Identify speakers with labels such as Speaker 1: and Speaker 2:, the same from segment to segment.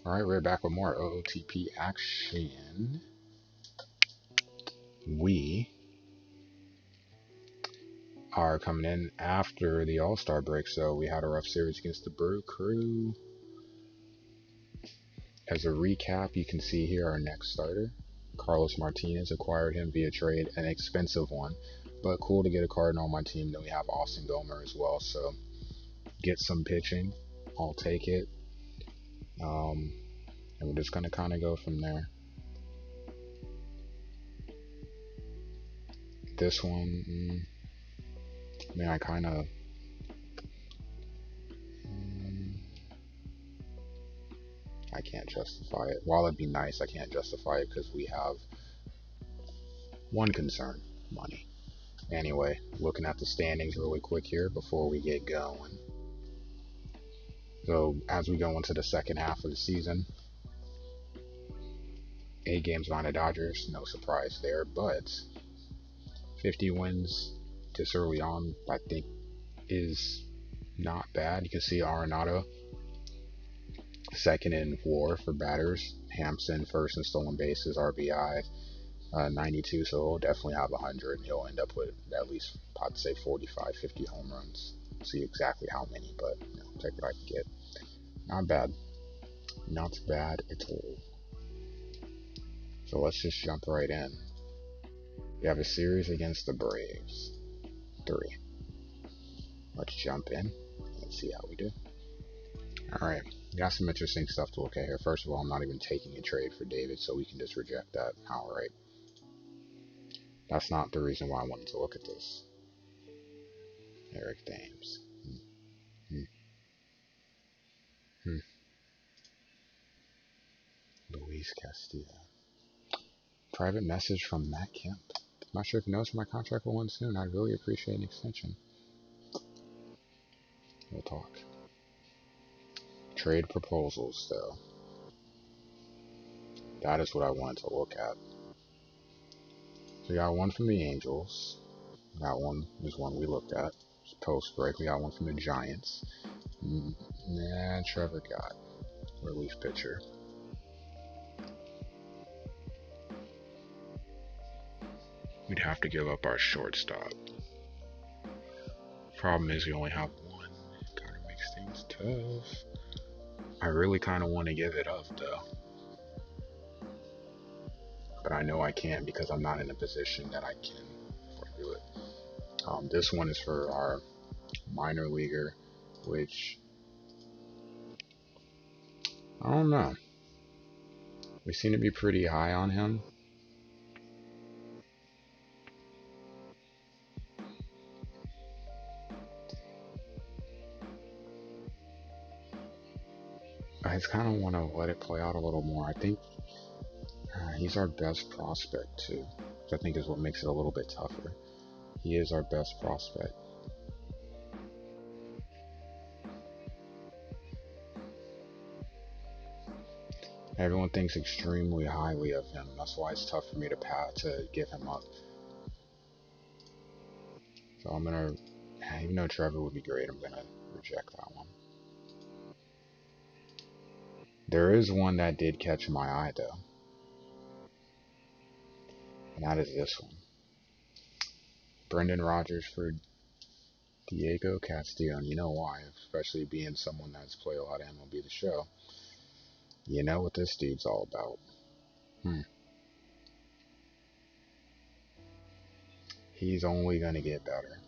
Speaker 1: Alright, we're back with more OOTP action. We are coming in after the All-Star break, so we had a rough series against the Brew Crew. As a recap, you can see here our next starter. Carlos Martinez, acquired him via trade, an expensive one, but cool to get a Cardinal on my team. Then we have Austin Gomer as well, so get some pitching. I'll take it. And we're just going to kind of go from there. This one, I mean, I kind of... I can't justify it. While it'd be nice, I can't justify it because we have one concern: money. Anyway, looking at the standings really quick here before we get going. So as we go into the second half of the season, 8 games behind the Dodgers, no surprise there, but 50 wins this early on, I think, is not bad. You can see Arenado second in WAR for batters, Hampson first in stolen bases, RBI 92, so he'll definitely have 100. He'll end up with at least, I'd say, 45, 50 home runs. See exactly how many, but take what I can get. Not bad. Not bad at all. So let's just jump right in. We have a series against the Braves. 3. Let's jump in. Let's see how we do. Alright, got some interesting stuff to look at here. First of all, I'm not even taking a trade for David, so we can just reject that outright. That's not the reason why I wanted to look at this. Eric Dames. Luis Castillo. Private message from Matt Kemp. I'm not sure if he knows my contract will end soon. I'd really appreciate an extension. We'll talk. Trade proposals, though. That is what I wanted to look at. So we got one from the Angels. That one is one we looked at. Post break. We got one from the Giants. And Trevor Gott, relief pitcher. We'd have to give up our shortstop. Problem is we only have one. Kind of makes things tough. I really kind of want to give it up though, but I know I can't because I'm not in a position that I can do it. This one is for our minor leaguer, which I don't know. We seem to be pretty high on him. I just kind of want to let it play out a little more. I think he's our best prospect too, which I think is what makes it a little bit tougher. He is our best prospect. Everyone thinks extremely highly of him. That's why it's tough for me to give him up. So I'm gonna, even though Trevor would be great, I'm gonna reject that one. There is one that did catch my eye though, and that is this one. Brendan Rodgers for Diego Castillo. And you know why? Especially being someone that's played a lot of MLB The Show. You know what this dude's all about. He's only gonna get better.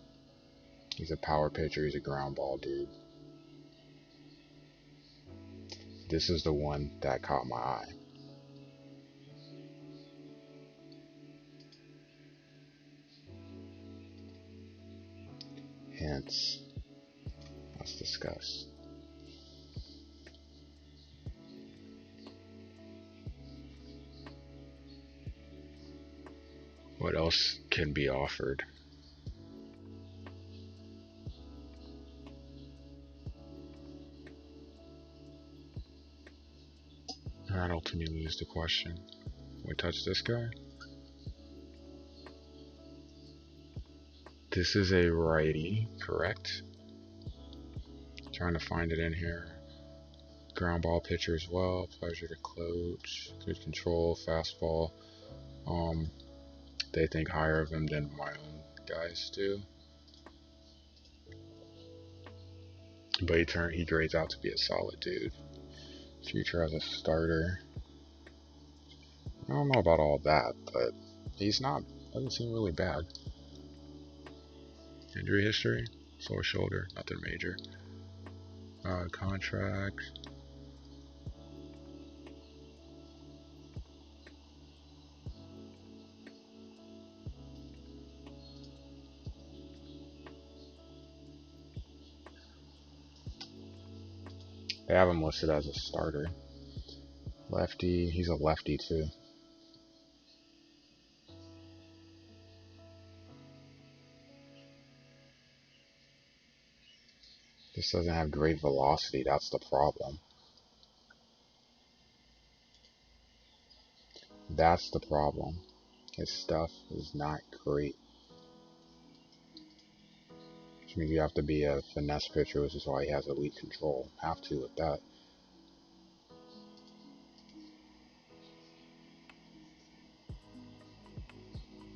Speaker 1: He's a power pitcher. He's a ground ball dude. This is the one that caught my eye. Hence, let's discuss. What else can be offered? That ultimately is the question. We touch this guy? This is a righty, correct? Trying to find it in here. Ground ball pitcher as well. Pleasure to coach. Good control, fastball. They think higher of him than my own guys do. But he grades out to be a solid dude. Future as a starter. I don't know about all that, but doesn't seem really bad. Injury history, sore shoulder, nothing major. Contract. They have him listed as a starter. Lefty, he's a lefty too. This doesn't have great velocity, that's the problem. That's the problem. His stuff is not great. Which means you have to be a finesse pitcher, which is why he has elite control. Have to with that.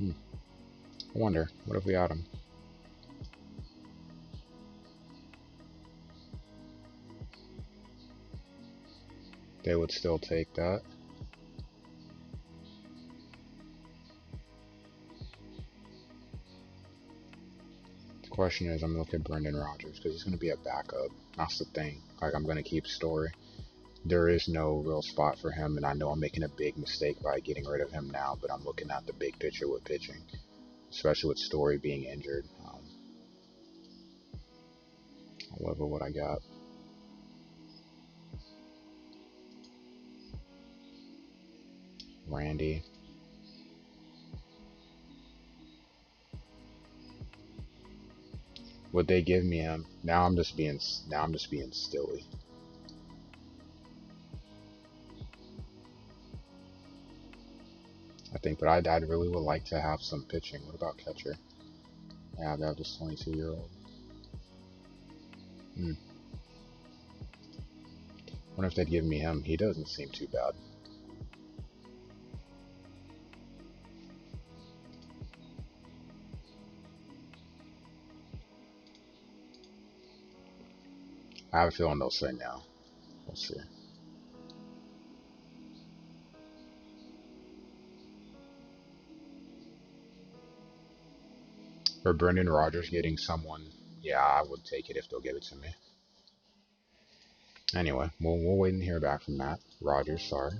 Speaker 1: I wonder, what if we had him? They would still take that. The question is, I'm gonna look at Brendan Rodgers because he's gonna be a backup. That's the thing. Like, I'm gonna keep Story. There is no real spot for him, and I know I'm making a big mistake by getting rid of him now, but I'm looking at the big picture with pitching, especially with Story being injured. I love what I got. Randy. Would they give me him? Now I'm just being silly. I think, but I really would like to have some pitching. What about catcher? Yeah, they have this 22-year-old. Wonder if they'd give me him. He doesn't seem too bad. I have a feeling they'll say no. We'll see. For Brendan Rodgers getting someone, yeah, I would take it if they'll give it to me. Anyway, we'll wait and hear back from Matt Rodgers, sorry.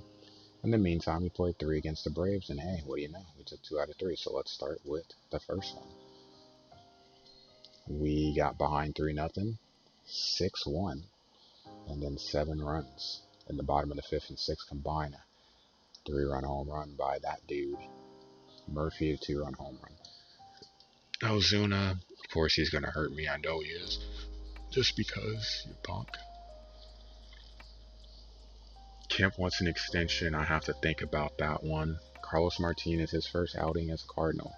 Speaker 1: In the meantime, we played 3 against the Braves, and hey, what do you know? We took 2 out of 3, so let's start with the first one. We got behind 3-0, 6-1, and then 7 runs in the bottom of the 5th and 6th combined. 3-run home run by that dude. Murphy, a 2-run home run. Ozuna, of course he's going to hurt me, I know he is. Just because, you punk. Kemp wants an extension, I have to think about that one. Carlos Martinez, his first outing as a Cardinal.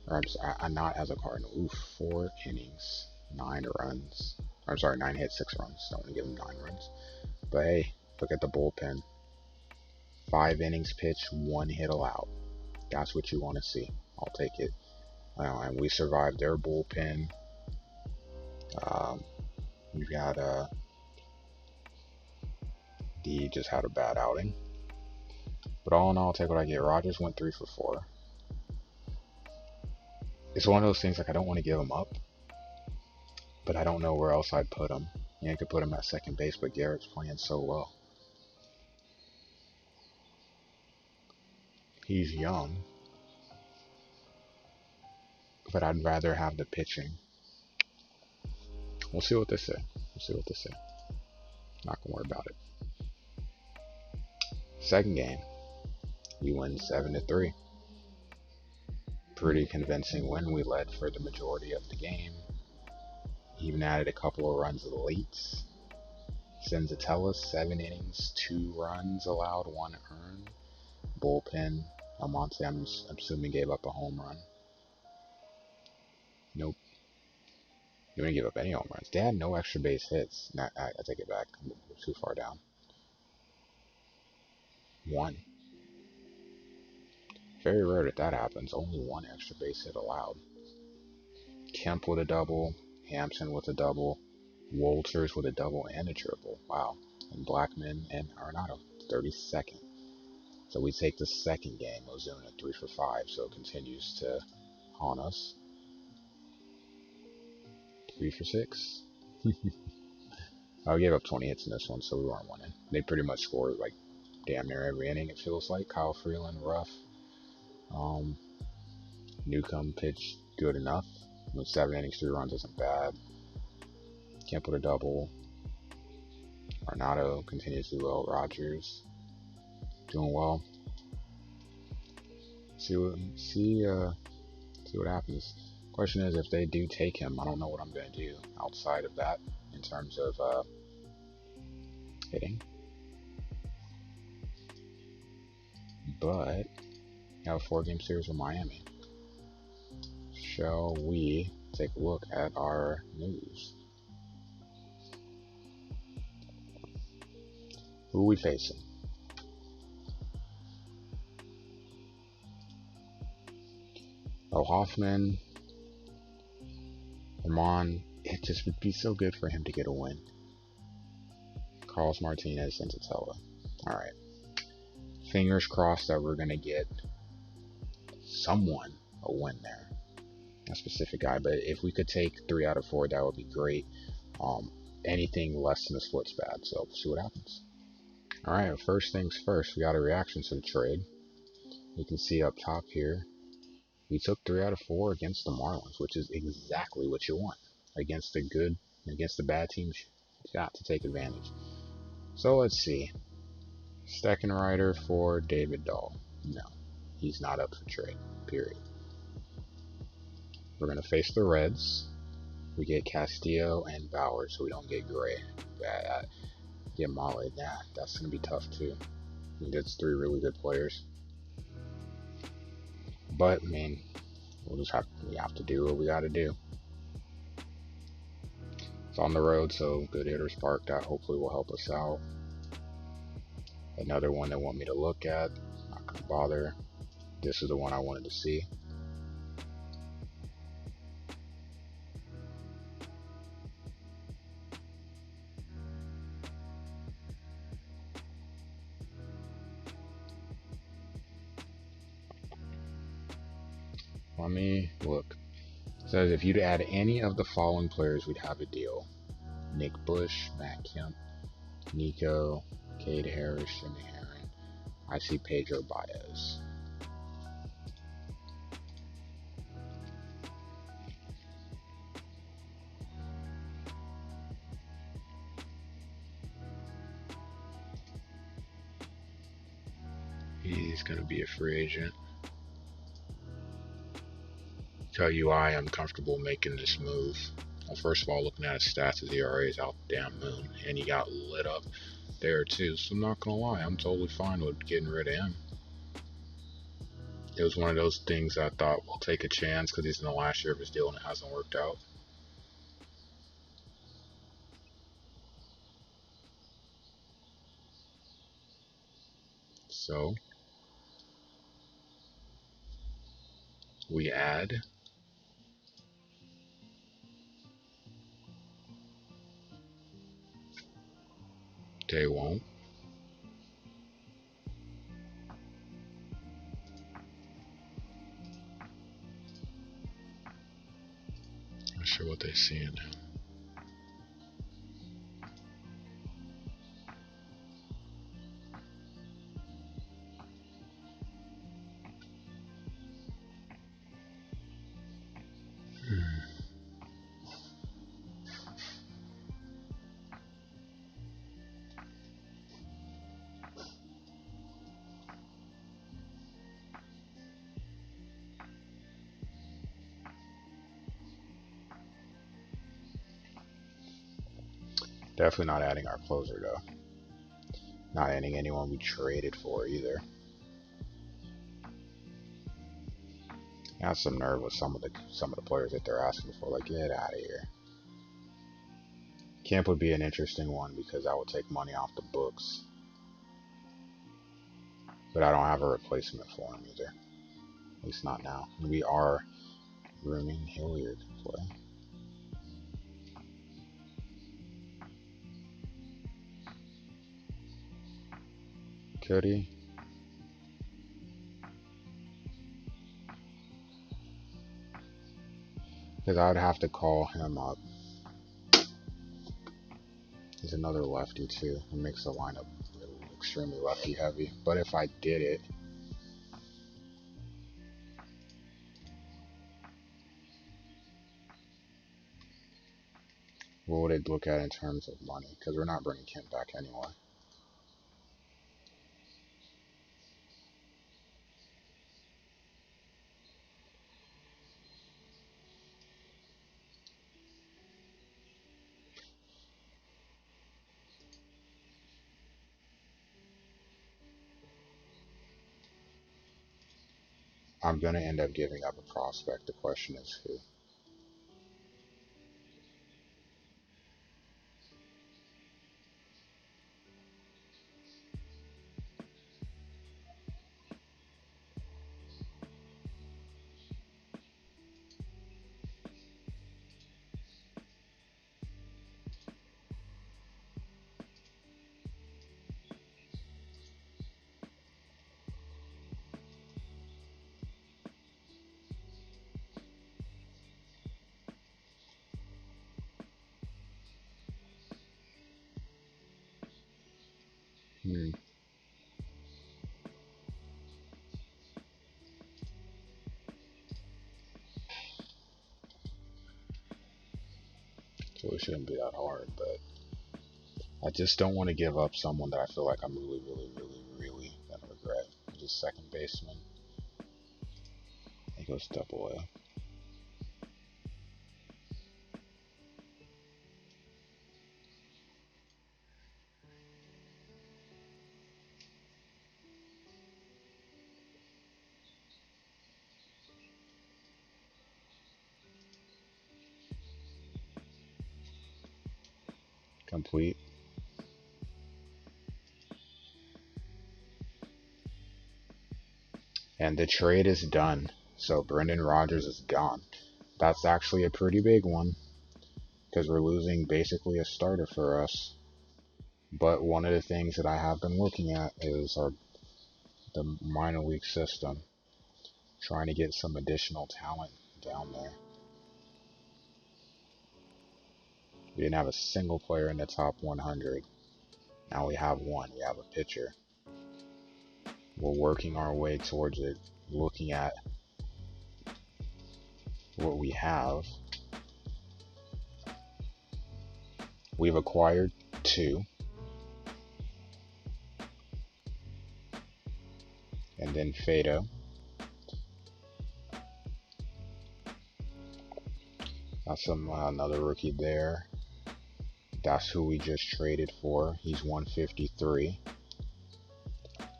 Speaker 1: Or I'm sorry, not as a Cardinal. Oof, 4 innings, 9 runs. I'm sorry, 9 hits, 6 runs. Don't want to give him 9 runs. But hey, look at the bullpen. 5 innings pitched, 1 hit allowed. That's what you want to see. I'll take it. And we survived their bullpen. We've got D just had a bad outing. But all in all, I'll take what I get. Rodgers went 3 for 4. It's one of those things like I don't want to give him up, but I don't know where else I'd put him. You could put him at second base, but Garrett's playing so well. He's young, but I'd rather have the pitching. We'll see what they say. Not gonna worry about it. Second game, we win 7-3. Pretty convincing win. We led for the majority of the game. Even added a couple of runs late. Senzatella, 7 innings, 2 runs allowed, 1 earned. Bullpen, Almonte, I'm assuming, gave up a home run. Nope. You didn't give up any home runs. They had no extra base hits. Nah, I take it back. I'm too far down. One. Very rare that that happens. Only one extra base hit allowed. Kemp with a double. Hampson with a double. Walters with a double and a triple. Wow. And Blackman and Arenado. 32nd. So we take the second game. Ozuna 3 for 5. So it continues to haunt us. 3 for 6. I gave up 20 hits in this one, so we weren't winning. They pretty much scored like damn near every inning, it feels like. Kyle Freeland, rough. Newcomb pitched good enough. 7 innings, 3 runs isn't bad. Can't put a double. Arenado continues to do well. Rogers doing well. See what happens. Question is, if they do take him, I don't know what I'm going to do outside of that in terms of hitting. But I have a 4-game series with Miami. Shall we take a look at our news? Who are we facing? Oh, Hoffman, Herman. It just would be so good for him to get a win. Carlos Martinez, Senzatella. Alright. Fingers crossed that we're going to get someone a win there. A specific guy. But if we could take 3 out of 4, that would be great. Anything less than a split's bad. So we'll see what happens. Alright, first things first. We got a reaction to the trade. You can see up top here. We took 3 out of 4 against the Marlins, which is exactly what you want. Against the bad teams, you got to take advantage. So let's see. Steckenrider for David Dahl. No, he's not up for trade, period. We're going to face the Reds. We get Castillo and Bauer, so we don't get Gray. Get Molly. Nah, that's going to be tough too. I mean, that's 3 really good players. But, I mean, we have to do what we got to do. It's on the road, so good hitters park. That hopefully will help us out. Another one they want me to look at. Not gonna bother. This is the one I wanted to see. Let me look. It says if you'd add any of the following players, we'd have a deal. Nick Bush, Matt Kemp, Nico, Cade Harris, Jimmy Herron. I see Pedro Baez. He's going to be a free agent. Tell you why I'm comfortable making this move. Well, first of all, looking at his stats, his ERA is out the damn moon, and he got lit up there too. So I'm not gonna lie, I'm totally fine with getting rid of him. It was one of those things I thought we'll take a chance because he's in the last year of his deal and it hasn't worked out. So we add they won't. Not sure what they see in him. Definitely not adding our closer though. Not adding anyone we traded for either. I have some nerve with some of the players that they're asking for. Like, get out of here. Camp would be an interesting one because I would take money off the books, but I don't have a replacement for him either. At least not now. We are grooming Hilliard to play. Could he? Because I would have to call him up. He's another lefty too. It makes the lineup extremely lefty heavy. But if I did it, what would it look at in terms of money? Because we're not bringing Kent back anyway. I'm going to end up giving up a prospect. The question is who. So it shouldn't be that hard, but I just don't want to give up someone that I feel like I'm really gonna regret. Just second baseman. He goes double A. Complete. And the trade is done. So Brendan Rodgers is gone. That's actually a pretty big one because we're losing basically a starter for us. But one of the things that I have been looking at is the minor league system, trying to get some additional talent down there. We didn't have a single player in the top 100. Now we have one. We have a pitcher. We're working our way towards it, looking at what we have. We've acquired 2. And then Fado. That's another rookie there. That's who we just traded for. He's 153.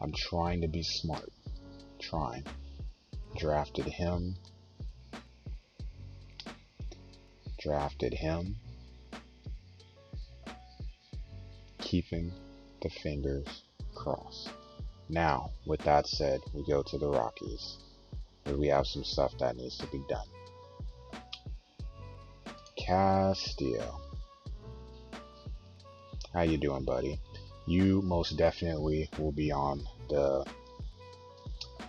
Speaker 1: I'm trying to be smart. Trying. Drafted him. Keeping the fingers crossed. Now, with that said, we go to the Rockies, where we have some stuff that needs to be done. Castillo. How you doing, buddy? You most definitely will be on the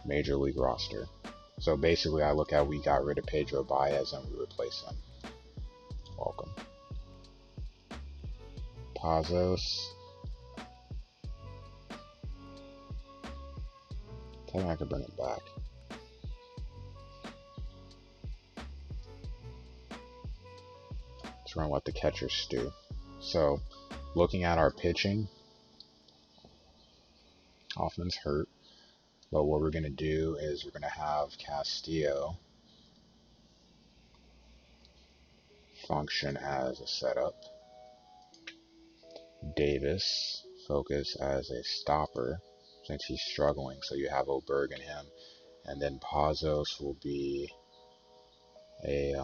Speaker 1: Major League roster. So basically, I look at we got rid of Pedro Baez and we replace him. Welcome. Pazos. I think I could bring it back. Just gonna let the catcher stew. So, looking at our pitching, Hoffman's hurt, but what we're gonna do is we're gonna have Castillo function as a setup. Davis focus as a stopper since he's struggling, so you have Oberg in him, and then Pazos will be a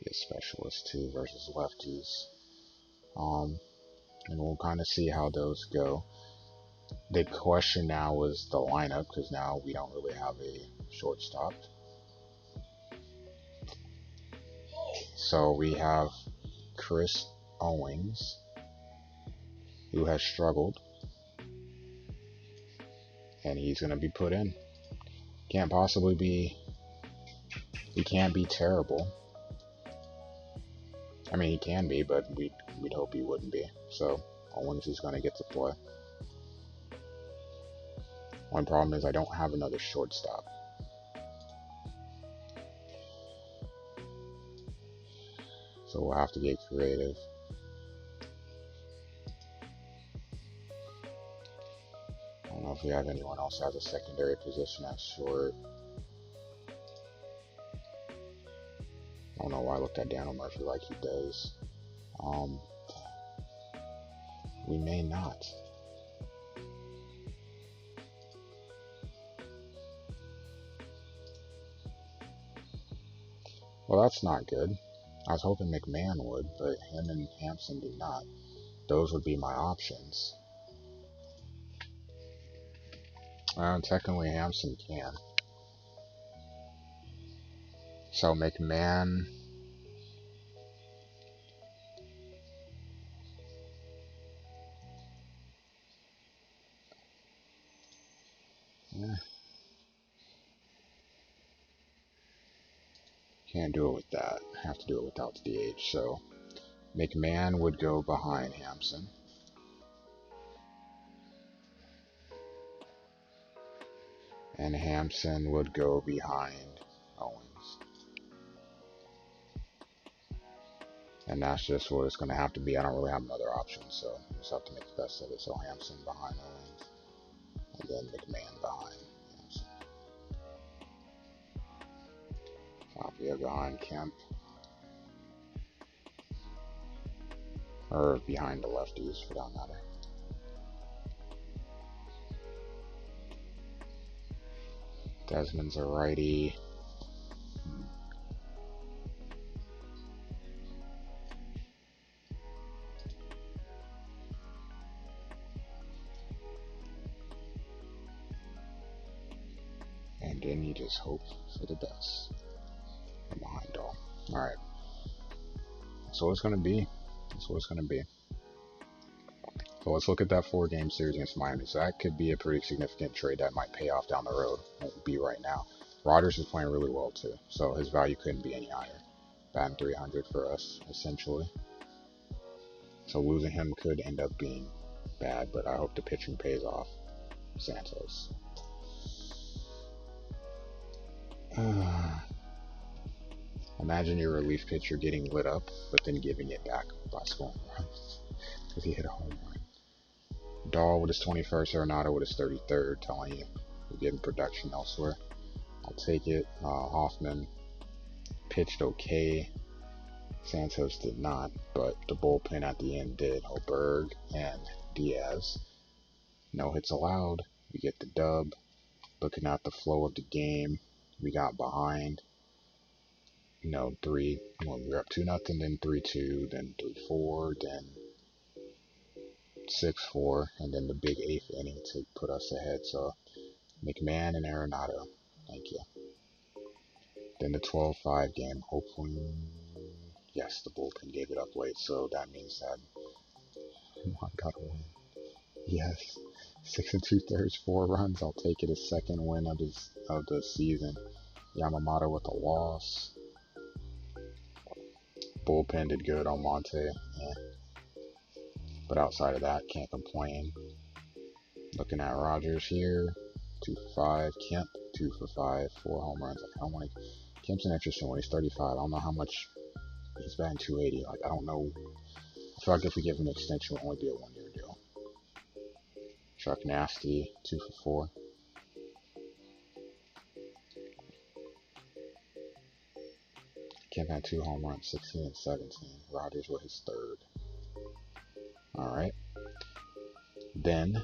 Speaker 1: Be a specialist too versus lefties. And we'll kind of see how those go. The question now is the lineup, because now we don't really have a shortstop. So we have Chris Owings, who has struggled, and he's going to be put in. Can't possibly be, he can't be terrible. I mean, he can be, but we'd hope he wouldn't be. So Owens is going to get to play. One problem is I don't have another shortstop. So we'll have to get creative. I don't know if we have anyone else as a secondary position at short. I don't know why I looked at Daniel Murphy like he does. We may not. Well, that's not good. I was hoping McMahon would, but him and Hampson do not. Those would be my options. Technically, Hampson can. So McMahon. Can't do it with that. Have to do it without the DH. So McMahon would go behind Hampson. And Hampson would go behind Owens. And that's just what it's going to have to be. I don't really have another option, so we just have to make the best of it. So Hampson behind Owens, and then McMahon behind Hampson. Tapia behind Kemp. Or behind the lefties, for that matter. Desmond's a righty. And then you just hope for the best. From behind all. Alright. That's what it's going to be. That's what it's going to be. So let's look at that 4-game series against Miami. So that could be a pretty significant trade that might pay off down the road. Won't be right now. Rodgers is playing really well too, so his value couldn't be any higher. Batting 300 for us, essentially. So losing him could end up being bad, but I hope the pitching pays off. Santos. Imagine your relief pitcher getting lit up, but then giving it back by scoring runs because he hit a home run. Dahl with his 21st, Arenado with his 33rd, telling you we're getting production elsewhere. I'll take it. Hoffman pitched okay. Santos did not, but the bullpen at the end did. Hoberg and Diaz. No hits allowed. We get the dub. Looking at the flow of the game, we got behind. We were up 2-0, then 3-2, then 3-4, then 6-4, and then the big 8th inning to put us ahead. So McMahon and Arenado, thank you. Then the 12-5 game, hopefully, yes, the bullpen gave it up late, so that means that I gotta win. Yes, 6 2/3, 4 runs. I'll take it. His second win of the season. Yamamoto with a loss. Bullpen did good on Monte, but outside of that, can't complain. Looking at Rodgers here, 2 for 5. Kemp, 2 for 5, 4 home runs. Kemp's an interesting one. He's 35. I don't know how much he's batting 280. I don't know. I feel like if we give him an extension, it'll only be a 1-year deal. Chuck Nasty, 2 for 4. Kemp had 2 home runs, 16 and 17. Rodgers with his 3rd. Alright. Then,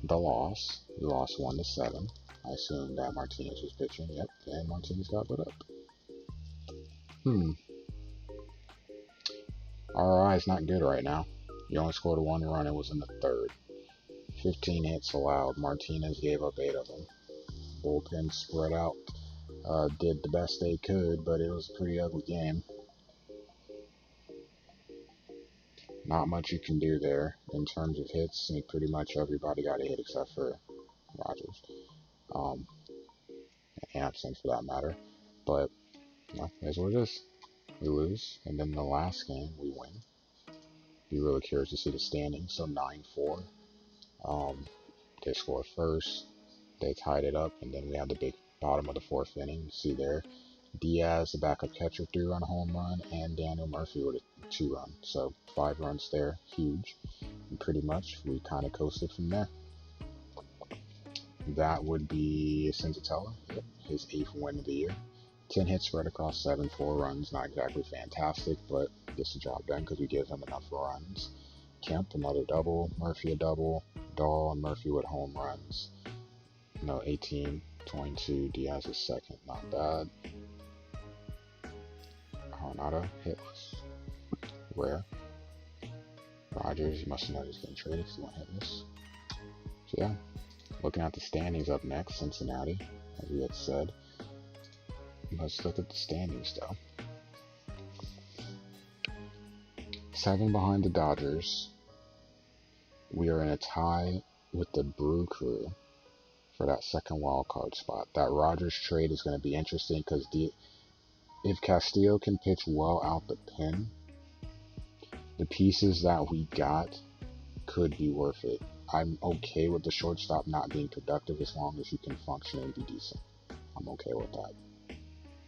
Speaker 1: the loss. We lost 1-7. I assume that Martinez was pitching. Yep, and Martinez got lit up. Hmm. RI is not good right now. He only scored one run. It was in the third. 15 hits allowed. Martinez gave up 8 of them. Bullpen spread out. Did the best they could, but it was a pretty ugly game. Not much you can do there in terms of hits. I mean, pretty much everybody got a hit except for Rogers. And Hampson for that matter. But, that's what it is. We lose, and then the last game we win. Be really curious to see the standings. So 9-4. They scored first. They tied it up, and then we had the big bottom of the 4th inning. You see there, Diaz, the backup catcher, 3-run home run, and Daniel Murphy with a 2-run. So 5 runs there, huge. And pretty much we kind of coasted from there. That would be Senzatella, his 8th win of the year. 10 hits spread across 7, 4 runs. Not exactly fantastic, but gets the job done because we give him enough runs. Kemp, another double. Murphy, a double. Dahl and Murphy with home runs. 18, 22. Diaz is second. Not bad. Arenado, hitless. Rare. Rogers, you must have noticed getting traded because he went hitless. So yeah, looking at the standings up next, Cincinnati, as we had said. Let's look at the standings though. 7 behind the Dodgers. We are in a tie with the Brew Crew for that second wild card spot. That Rogers trade is going to be interesting because if Castillo can pitch well out the pen, the pieces that we got could be worth it. I'm okay with the shortstop not being productive as long as he can function and be decent. I'm okay with that.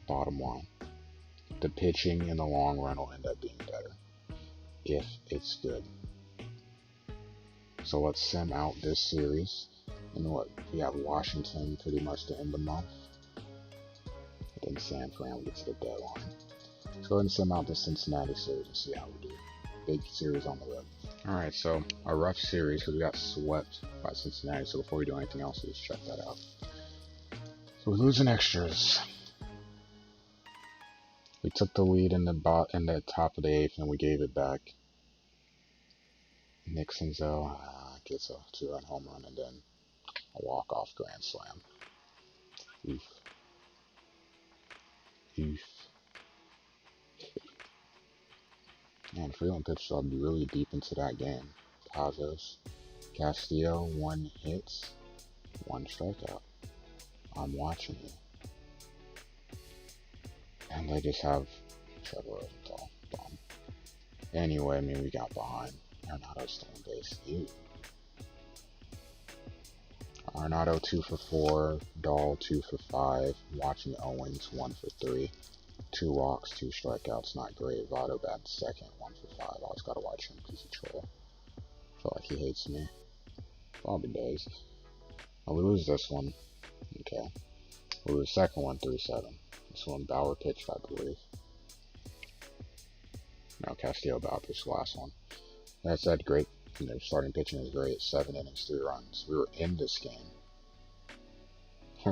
Speaker 1: Bottom line, the pitching in the long run will end up being better if it's good. So let's sim out this series. And we have Washington pretty much to end the month. Then San Fran will get to the deadline. Let's go ahead and sim out the Cincinnati series and see how we do. Big series on the road. Alright, so a rough series because we got swept by Cincinnati. So before we do anything else, let's check that out. So we're losing extras. We took the lead in the top of the 8th and we gave it back. Nick Senzel gets a 2-run home run and then a walk-off grand slam. Oof. Oof. Man, Freeland pitched, so I'll be really deep into that game. Pazos. Castillo, 1 hit, 1 strikeout. I'm watching it. And they just have Trevor Rosenthal. Bomb. Anyway, we got behind. Arenado still on base. Ew. Arenado 2 for 4. Dahl 2 for 5. Watching Owens 1 for 3. 2 walks, 2 strikeouts. Not great. Votto batting second, 1 for 5. I always gotta watch him because he's a troll. I feel like he hates me. Probably does. We lose this one. Okay. We lose the second one 3-7. This one Bauer pitched, I believe. No, Castillo Bauer pitched the last one. That said, great. Starting pitching is great. 7 innings, 3 runs. We were in this game.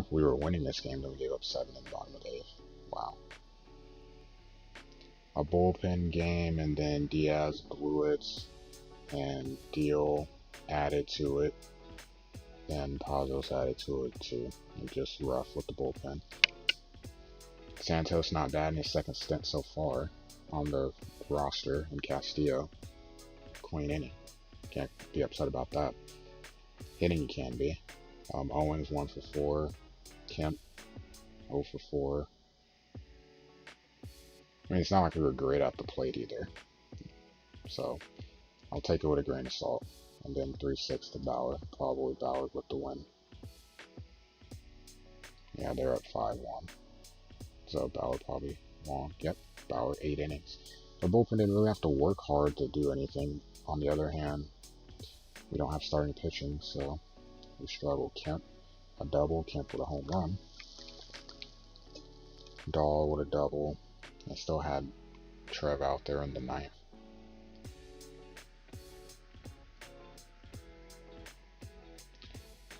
Speaker 1: We were winning this game, then we gave up 7 in the bottom of the 8th. Wow. A bullpen game, and then Diaz blew it, and Deal added to it, and Pazos added to it too. And just rough with the bullpen. Santos not bad in his second stint so far on the roster, and Castillo, clean inning. Can't be upset about that. Hitting you can be. Owens 1 for 4. Kemp 0 for 4. It's not like we were great at the plate either. So, I'll take it with a grain of salt. And then 3-6 to Bauer. Probably Bauer with the win. Yeah, they're up 5-1. So, Bauer probably won. Yep, Bauer 8 innings. The bullpen didn't really have to work hard to do anything. On the other hand, we don't have starting pitching, so we struggle. Kemp, a double. Kemp with a home run. Dahl with a double. I still had Trev out there in the 9th.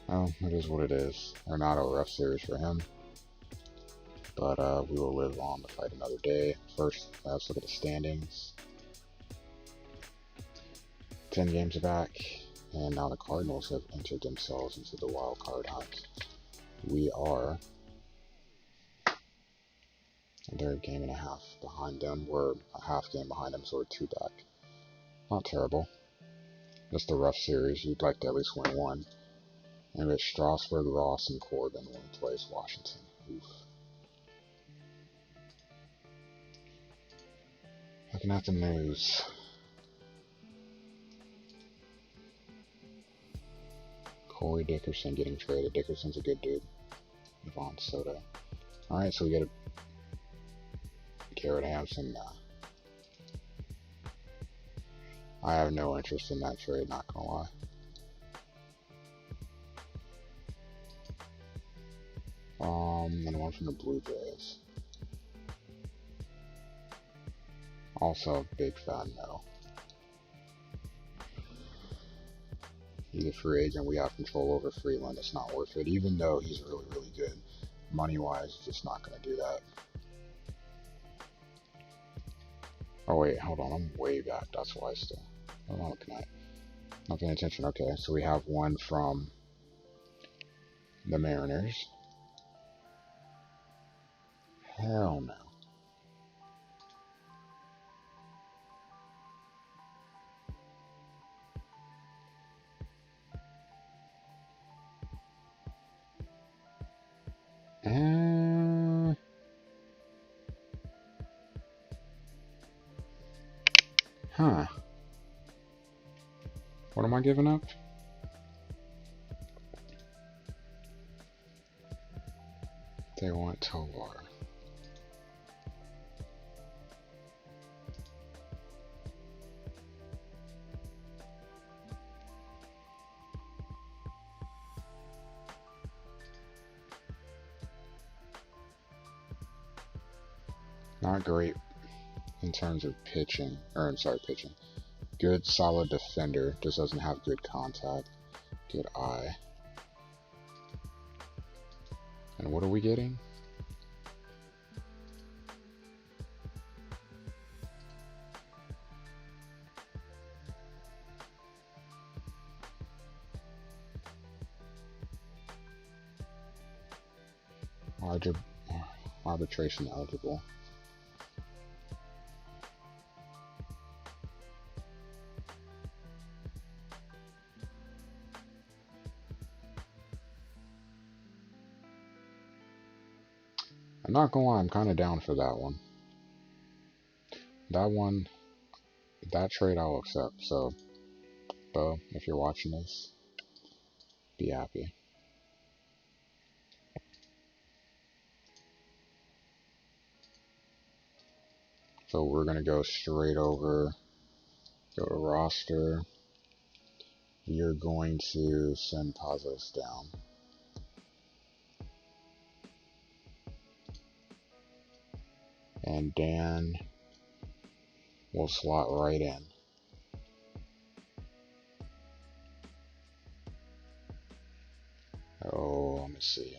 Speaker 1: Oh, it is what it is. Arenado, rough series for him. But we will live on to fight another day. First, let's look at the standings. 10 games back, and now the Cardinals have entered themselves into the wild card hunt. We are, they're a game and a half behind them. We're a half game behind them, so we're 2 back. Not terrible. Just a rough series. You'd like to at least win one. And it's Strasburg, Ross, and Corbin when he plays Washington. Oof. Looking at the news. Corey Dickerson getting traded. Dickerson's a good dude. Yvonne Soto. Alright, so we get a Garrett Hampson. I have no interest in that trade, not gonna lie. And one from the Blue Jays. Also, big fan, no. He's a free agent. We have control over Freeland. It's not worth it, even though he's really, really good. Money-wise, just not going to do that. Oh, wait, hold on. I'm way back. That's why I still... What am I looking at? Not paying attention. Okay, so we have one from the Mariners. Hell no. Huh. What am I giving up? They want Tovar. Not great in terms of pitching, pitching. Good, solid defender, just doesn't have good contact. Good eye. And what are we getting? Arbitration eligible. I'm not gonna lie, I'm kind of down for that one. That trade I'll accept. So, Bo, if you're watching this, be happy. So we're gonna go straight over, go to roster. You're going to send Pazos down. And Dan will slot right in. Oh, let me see.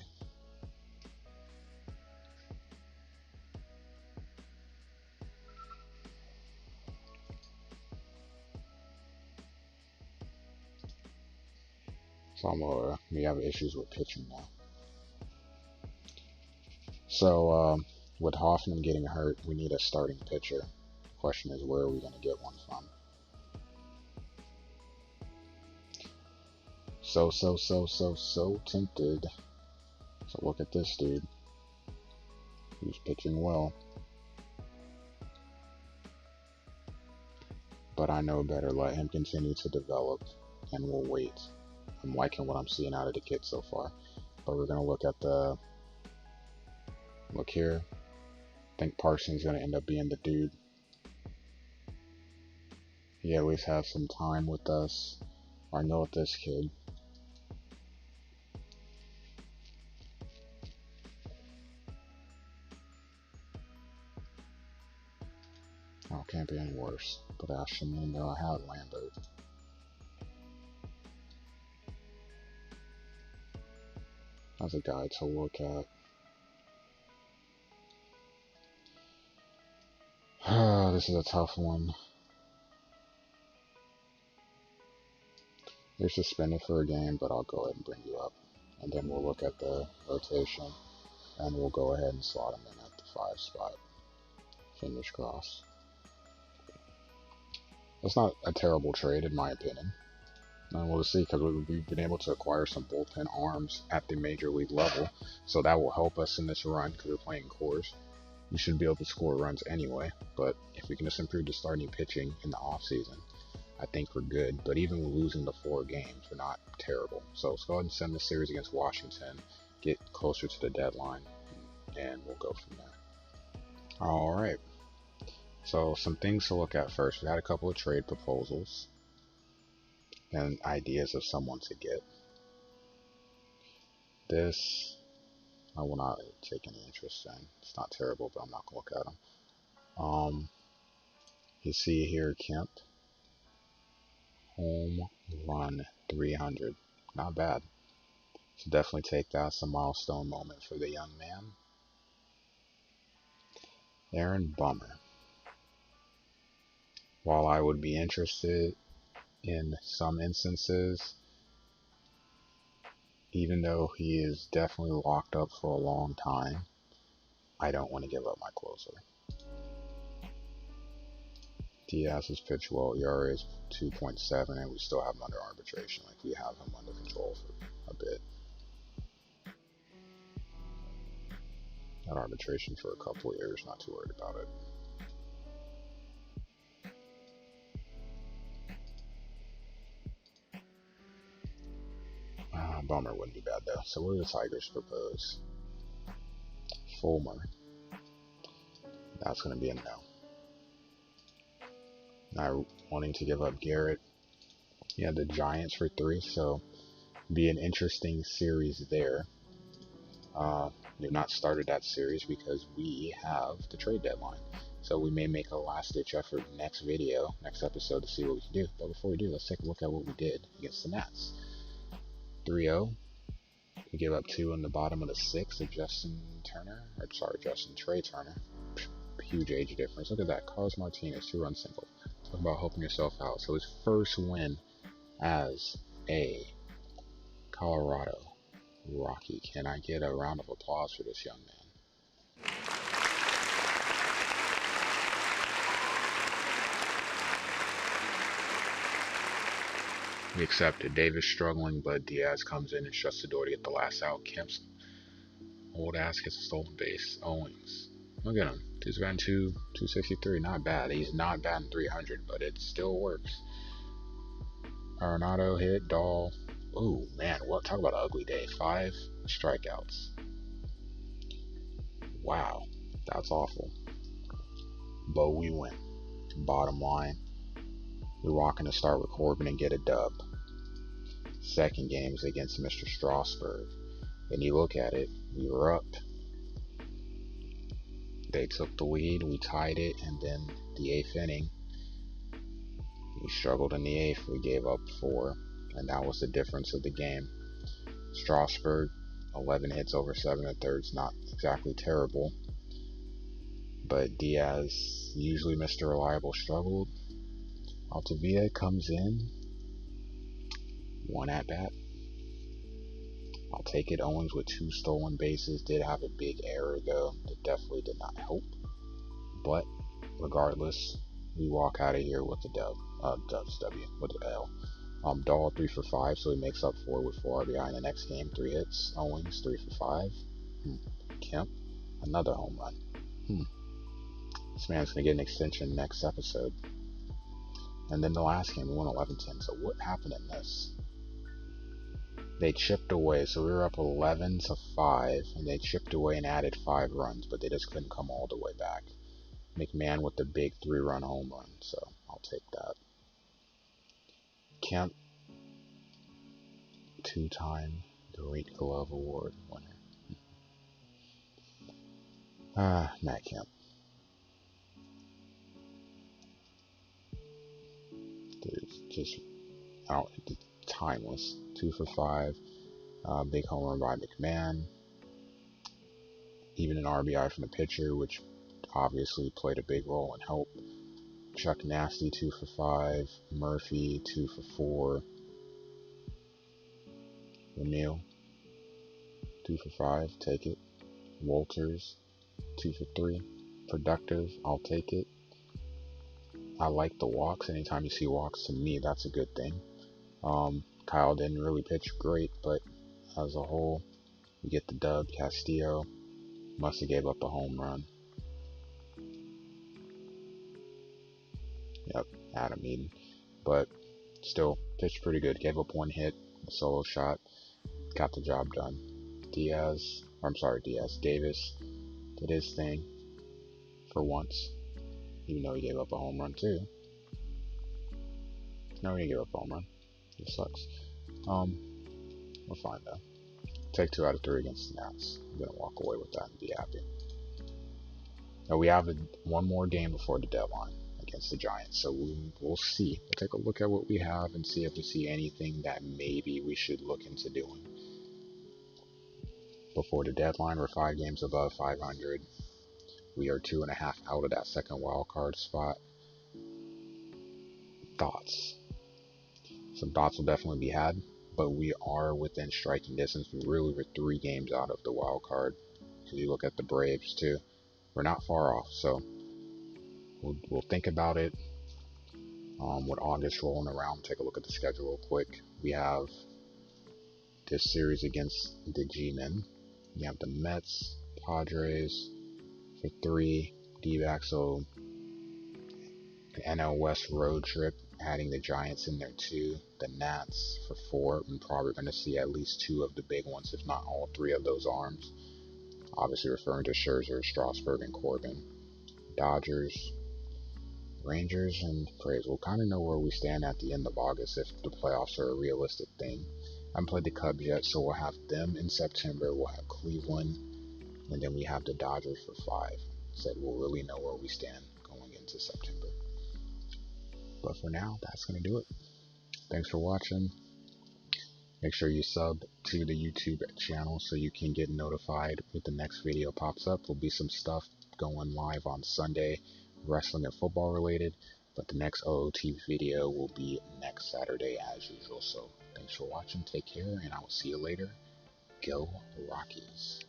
Speaker 1: So we have issues with pitching now. So with Hoffman getting hurt, we need a starting pitcher. The question is, where are we going to get one from? So tempted. So look at this dude. He's pitching well. But I know better. Let him continue to develop, and we'll wait. I'm liking what I'm seeing out of the kid so far. But we're going to look at the... Look here. I think Parsons going to end up being the dude. He at least has some time with us. I know with this kid. Oh, can't be any worse. But Ashton, even though I had Lambert. As a guy to look at. This is a tough one. You're suspended for a game, but I'll go ahead and bring you up. And then we'll look at the rotation, and we'll go ahead and slot him in at the 5 spot. Fingers crossed. It's not a terrible trade, in my opinion. And we'll see, because we've been able to acquire some bullpen arms at the major league level, so that will help us in this run, because we're playing cores. We should be able to score runs anyway, but if we can just improve the starting pitching in the offseason, I think we're good. But even losing the 4 games, we're not terrible. So let's go ahead and send the series against Washington, get closer to the deadline, and we'll go from there. Alright, so some things to look at first. We had a couple of trade proposals and ideas of someone to get. This, I will not take any interest in. It's not terrible, but I'm not going to look at them. You see here, Kemp. Home run 300. Not bad. So definitely take that as a milestone moment for the young man. Aaron Bummer. While I would be interested in some instances, even though he is definitely locked up for a long time, I don't want to give up my closer. Diaz has pitched well. ERA is 2.7, and we still have him under arbitration. Like, we have him under control for a bit. Had arbitration for a couple of years, not too worried about it. Bummer wouldn't be bad though. So what do the Tigers propose? Fulmer. That's going to be a no. Not wanting to give up Garrett. Yeah, the Giants for 3, so be an interesting series there. We've not started that series because we have the trade deadline. So we may make a last-ditch effort next episode to see what we can do. But before we do, let's take a look at what we did against the Nats. 3-0. We gave up 2 in the bottom of the 6th of Justin Trey Turner. Huge age difference. Look at that. Carlos Martinez, 2-run single. Talk about helping yourself out. So his first win as a Colorado Rocky. Can I get a round of applause for this young man? We accepted. Davis struggling, but Diaz comes in and shuts the door to get the last out. Kemp's old ass gets a stolen base. Owings. Look at him. He's batting 263. Not bad. He's not batting 300, but it still works. Arenado hit. Dahl. Oh, man. What? Talk about an ugly day. 5 strikeouts. Wow. That's awful. But we win. Bottom line. We're rocking to start with Corbin and get a dub. Second game is against Mr. Strasburg. And you look at it, we were up. They took the lead, we tied it, and then the 8th inning, we struggled in the 8th, we gave up 4, and that was the difference of the game. Strasburg, 11 hits over 7 1/3, not exactly terrible, but Diaz, usually Mr. Reliable, struggled. Altavia comes in, 1 at bat. I'll take it. Owings with 2 stolen bases. Did have a big error though. That definitely did not help. But regardless, we walk out of here with the dub. With the L. Dahl 3 for 5, so he makes up 4 with 4 RBI in the next game. 3 hits. Owings 3 for 5. Kemp, another home run. This man's gonna get an extension next episode. And then the last game we won 11-10. So what happened in this? They chipped away, so we were up 11-5, and they chipped away and added 5 runs, but they just couldn't come all the way back. McMahon with the big 3-run home run, so I'll take that. Kemp, 2-time Great Glove Award winner. Matt Kemp. Dude, just timeless. 2 for 5. Big home run by McMahon. Even an RBI from the pitcher, which obviously played a big role and helped. Chuck Nasty 2 for 5. Murphy 2 for 4. Ramil 2 for 5. Take it. Walters 2 for 3. Productive. I'll take it. I like the walks. Anytime you see walks, to me, that's a good thing. Kyle didn't really pitch great, but as a whole, we get the dub. Castillo must have gave up a home run. Yep, Adam Eaton. But still, pitched pretty good. Gave up one hit, a solo shot. Got the job done. Davis did his thing for once. Even though he gave up a home run too. No, he didn't give up a home run. It sucks. We're fine though. Take 2 out of 3 against the Nats. I'm gonna walk away with that and be happy. Now we have one more game before the deadline against the Giants, so we'll see. We'll take a look at what we have and see if we see anything that maybe we should look into doing. Before the deadline, we're 5 games above 500. We are 2.5 out of that second wild card spot. Thoughts? Some thoughts will definitely be had, but we are within striking distance. We're 3 games out of the wild card. If you look at the Braves too, we're not far off. So we'll think about it. With August rolling around, take a look at the schedule real quick. We have this series against the G-Men. We have the Mets, Padres for 3, D-backs, so the NL West road trip, adding the Giants in there too. The Nats for 4. I'm probably going to see at least 2 of the big ones, if not all 3 of those arms. Obviously referring to Scherzer, Strasburg, and Corbin. Dodgers, Rangers, and Braves. We'll kind of know where we stand at the end of August if the playoffs are a realistic thing. I haven't played the Cubs yet, so we'll have them in September. We'll have Cleveland, and then we have the Dodgers for 5. So we'll really know where we stand going into September. But for now, that's going to do it. Thanks for watching. Make sure you sub to the YouTube channel so you can get notified when the next video pops up. There'll be some stuff going live on Sunday, wrestling and football related, but the next OOTP video will be next Saturday as usual. So thanks for watching, take care, and I will see you later. Go Rockies.